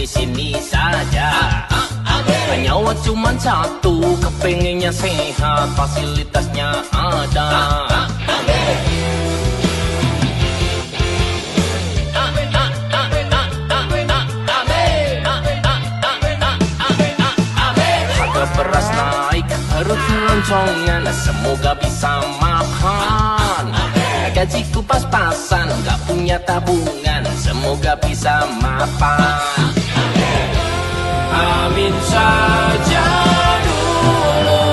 di sini saja. Nyawa cuma satu, kepengennya sehat, fasilitasnya ada. Harga beras naik, harus keloncongan, semoga bisa makan. Gajiku pas-pasan, gak punya tabungan, semoga bisa mapan. Amin saja dulu,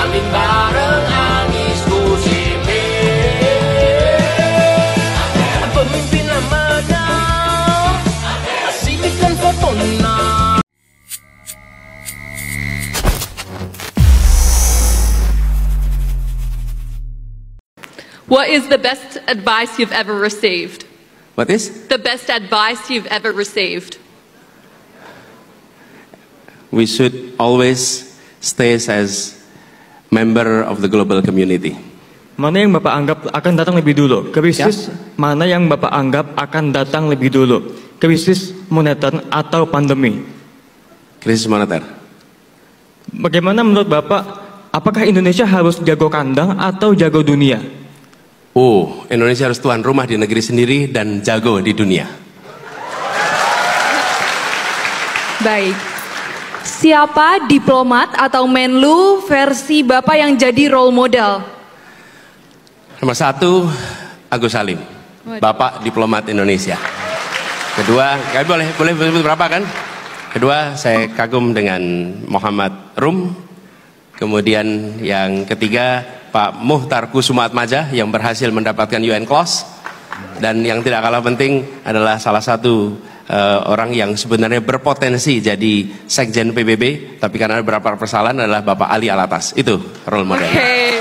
amin bareng Anies Muhaimin. Pemimpin amanah, asihkan fotonya. What is the best advice you've ever received? What is? The best advice you've ever received? We should always stay as member of the global community. Mana yang Bapak anggap akan datang lebih dulu? Krisis mana yang Bapak anggap akan datang lebih dulu? Krisis moneter atau pandemi? Krisis moneter. Bagaimana menurut Bapak, apakah Indonesia harus jago kandang atau jago dunia? Oh, Indonesia harus tuan rumah di negeri sendiri dan jago di dunia. Baik. Siapa diplomat atau Menlu versi Bapak yang jadi role model? Nomor 1, Agus Salim, Bapak diplomat Indonesia. Kedua, boleh berapa kan? Kedua, saya kagum dengan Muhammad Rum. Kemudian yang ketiga, Pak Muhtar Kusumaatmadja yang berhasil mendapatkan UN Clause. Dan yang tidak kalah penting adalah salah satu orang yang sebenarnya berpotensi jadi Sekjen PBB, tapi karena ada beberapa persoalan adalah Bapak Ali Alatas. Itu role model. Okay.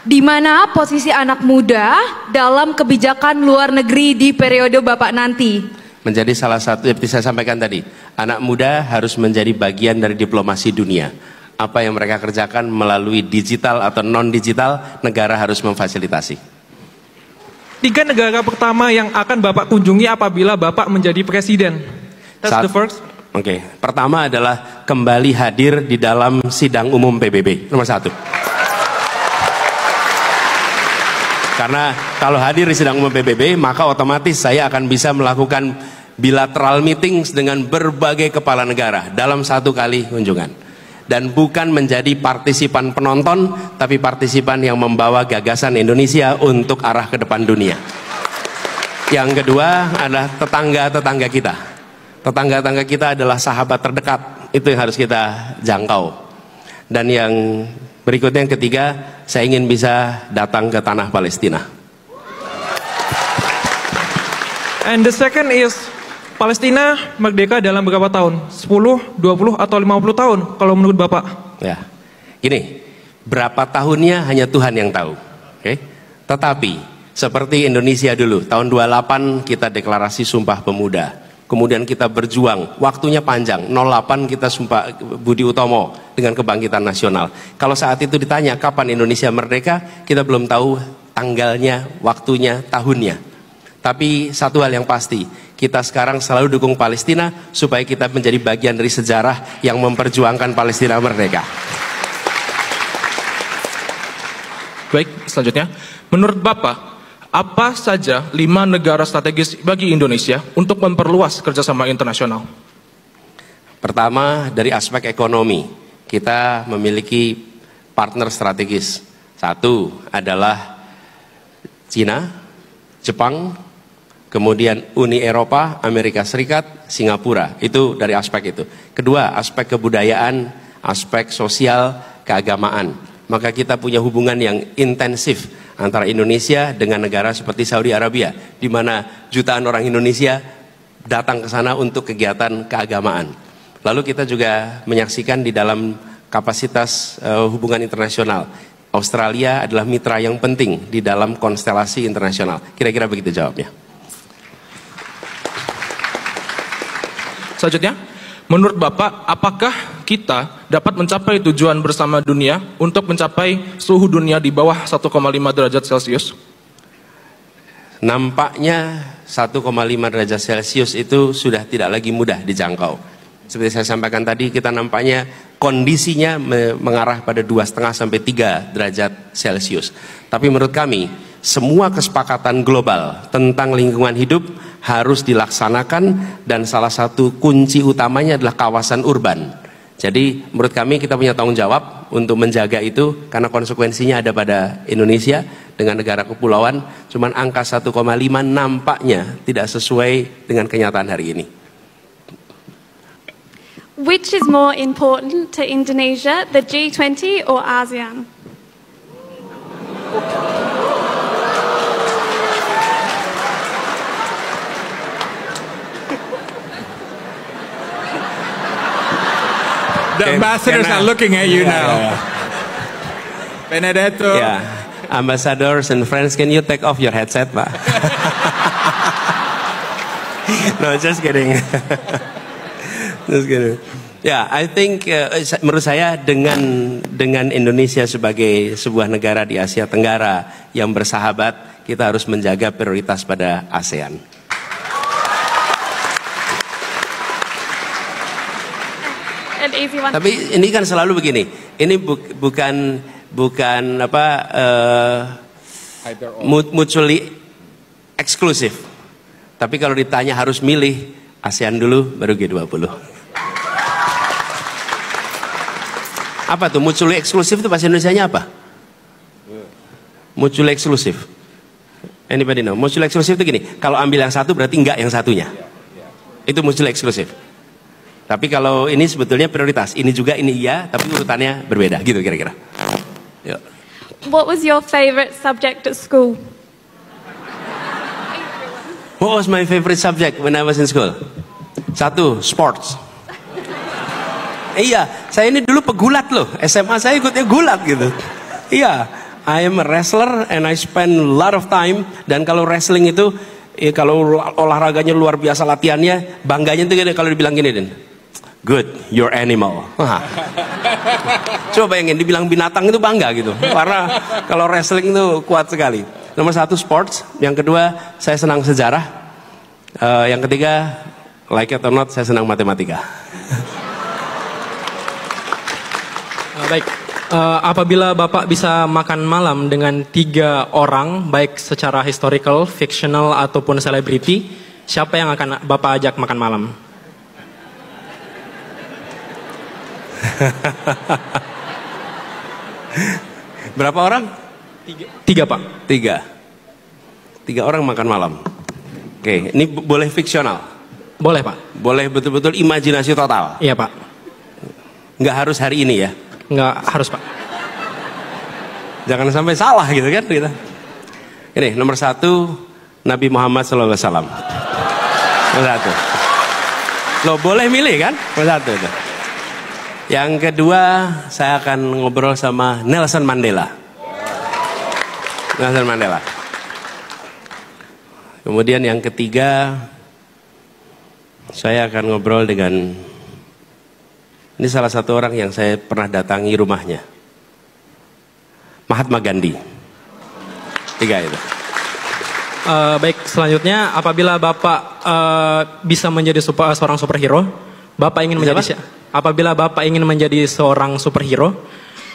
Di mana posisi anak muda dalam kebijakan luar negeri di periode Bapak nanti? Menjadi salah satu, seperti saya sampaikan tadi, anak muda harus menjadi bagian dari diplomasi dunia. Apa yang mereka kerjakan melalui digital atau non-digital, negara harus memfasilitasi. 3 negara pertama yang akan Bapak kunjungi apabila Bapak menjadi presiden. That's the first. Oke. Pertama adalah kembali hadir di dalam sidang umum PBB. Nomor 1. Karena kalau hadir di sidang umum PBB, maka otomatis saya akan bisa melakukan bilateral meetings dengan berbagai kepala negara dalam 1 kali kunjungan. Dan bukan menjadi partisipan penonton, tapi partisipan yang membawa gagasan Indonesia untuk arah ke depan dunia. Yang kedua adalah tetangga-tetangga kita. Tetangga-tetangga kita adalah sahabat terdekat, itu yang harus kita jangkau. Dan yang berikutnya, yang ketiga, saya ingin bisa datang ke tanah Palestina. And the second is, Palestina merdeka dalam berapa tahun? 10, 20, atau 50 tahun kalau menurut Bapak? Ya, gini, berapa tahunnya hanya Tuhan yang tahu. Oke? Tetapi, seperti Indonesia dulu, tahun 28 kita deklarasi Sumpah Pemuda. Kemudian kita berjuang, waktunya panjang, 08 kita Sumpah Budi Utomo dengan Kebangkitan Nasional. Kalau saat itu ditanya kapan Indonesia merdeka, kita belum tahu tanggalnya, waktunya, tahunnya. Tapi satu hal yang pasti, kita sekarang selalu dukung Palestina supaya kita menjadi bagian dari sejarah yang memperjuangkan Palestina merdeka. Baik, selanjutnya, menurut Bapak, apa saja 5 negara strategis bagi Indonesia untuk memperluas kerjasama internasional? Pertama, dari aspek ekonomi, kita memiliki partner strategis. 1 adalah Cina, Jepang, kemudian Uni Eropa, Amerika Serikat, Singapura. Itu dari aspek itu. Kedua, aspek kebudayaan, aspek sosial, keagamaan. Maka kita punya hubungan yang intensif antara Indonesia dengan negara seperti Saudi Arabia, di mana jutaan orang Indonesia datang ke sana untuk kegiatan keagamaan. Lalu kita juga menyaksikan di dalam kapasitas hubungan internasional, Australia adalah mitra yang penting di dalam konstelasi internasional. Kira-kira begitu jawabnya. Selanjutnya, menurut Bapak, apakah kita dapat mencapai tujuan bersama dunia untuk mencapai suhu dunia di bawah 1,5 derajat Celcius? nampaknya 1,5 derajat Celcius itu sudah tidak lagi mudah dijangkau. Seperti saya sampaikan tadi, kita nampaknya kondisinya mengarah pada 2,5 sampai 3 derajat Celcius. Tapi menurut kami, semua kesepakatan global tentang lingkungan hidup harus dilaksanakan, dan salah satu kunci utamanya adalah kawasan urban. Jadi menurut kami kita punya tanggung jawab untuk menjaga itu, karena konsekuensinya ada pada Indonesia dengan negara kepulauan. Cuman angka 1,5 nampaknya tidak sesuai dengan kenyataan hari ini. Which is more important to Indonesia, the G20 or ASEAN? The ambassadors are looking at you now. Benedetto. Yeah, ambassadors and friends, can you take off your headset, Pak? No, just kidding. Just kidding. Ya, I think menurut saya dengan Indonesia sebagai sebuah negara di Asia Tenggara yang bersahabat, kita harus menjaga prioritas pada ASEAN. An easy one. Tapi ini kan selalu begini. Ini bukan apa mutually eksklusif. Tapi kalau ditanya harus milih, ASEAN dulu baru G20. Apa tuh mutually eksklusif itu bahasa Indonesianya apa? Mutually eksklusif. Anybody know? Mutually eksklusif itu gini, kalau ambil yang satu berarti enggak yang satunya. Itu mutually eksklusif. Tapi kalau ini sebetulnya prioritas, ini juga, ini iya, tapi urutannya berbeda, gitu kira-kira. Yuk. What was your favorite subject at school? What was my favorite subject when I was in school? 1, sports. Iya, saya ini dulu pegulat loh. SMA saya ikutnya gulat gitu. Iya, I am a wrestler and I spend a lot of time. Dan kalau wrestling itu, kalau olahraganya luar biasa latihannya, bangganya itu gini, kalau dibilang gini, Den. Good, you're animal. Coba bayangin, dibilang binatang itu bangga gitu. Karena kalau wrestling itu kuat sekali. Nomor 1 sports, yang kedua saya senang sejarah, yang ketiga like it or not saya senang matematika. Baik, apabila Bapak bisa makan malam dengan 3 orang, baik secara historical, fictional ataupun selebriti, siapa yang akan Bapak ajak makan malam? Berapa orang? 3 Pak. 3 orang makan malam. Oke, ini boleh fiksional? Boleh Pak. Boleh betul-betul imajinasi total? Iya Pak. Nggak harus hari ini ya? Nggak harus Pak. Jangan sampai salah gitu kan kita. Ini nomor 1 Nabi Muhammad SAW. Nomor 1. Lo boleh milih kan? Nomor 1 itu. Yang kedua, saya akan ngobrol sama Nelson Mandela. Nelson Mandela. Kemudian yang ketiga, saya akan ngobrol dengan, ini salah satu orang yang saya pernah datangi rumahnya, Mahatma Gandhi. 3 itu. Baik, selanjutnya apabila Bapak bisa menjadi seorang superhero, Bapak ingin menjadi siapa? Apabila Bapak ingin menjadi seorang superhero,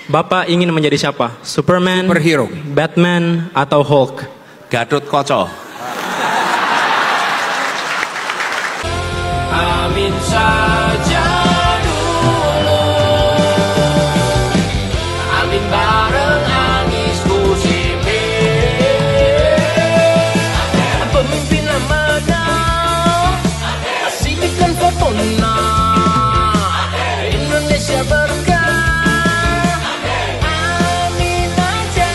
Bapak ingin menjadi siapa? Superman, Superhero, Batman, atau Hulk? Gatot Koco. Amin saja dulu. Amin bareng Anies Muhaimin. Pemimpin amanah, asingkan fotonya. Indonesia berkah. Amin aja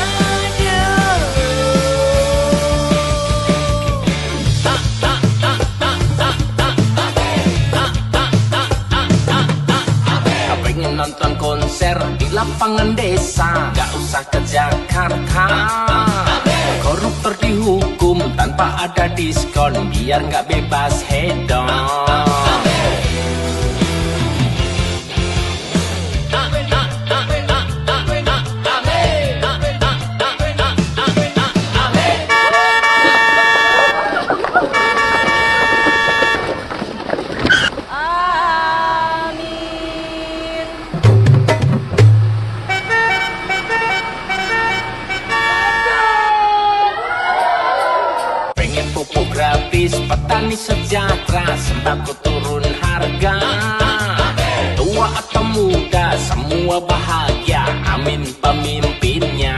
dulu. Pengen nonton konser di lapangan desa, gak usah ke Jakarta. Koruptor dihukum tanpa ada diskon, biar gak bebas hedon. berharga. Tua atau muda semua bahagia, amin pemimpinnya.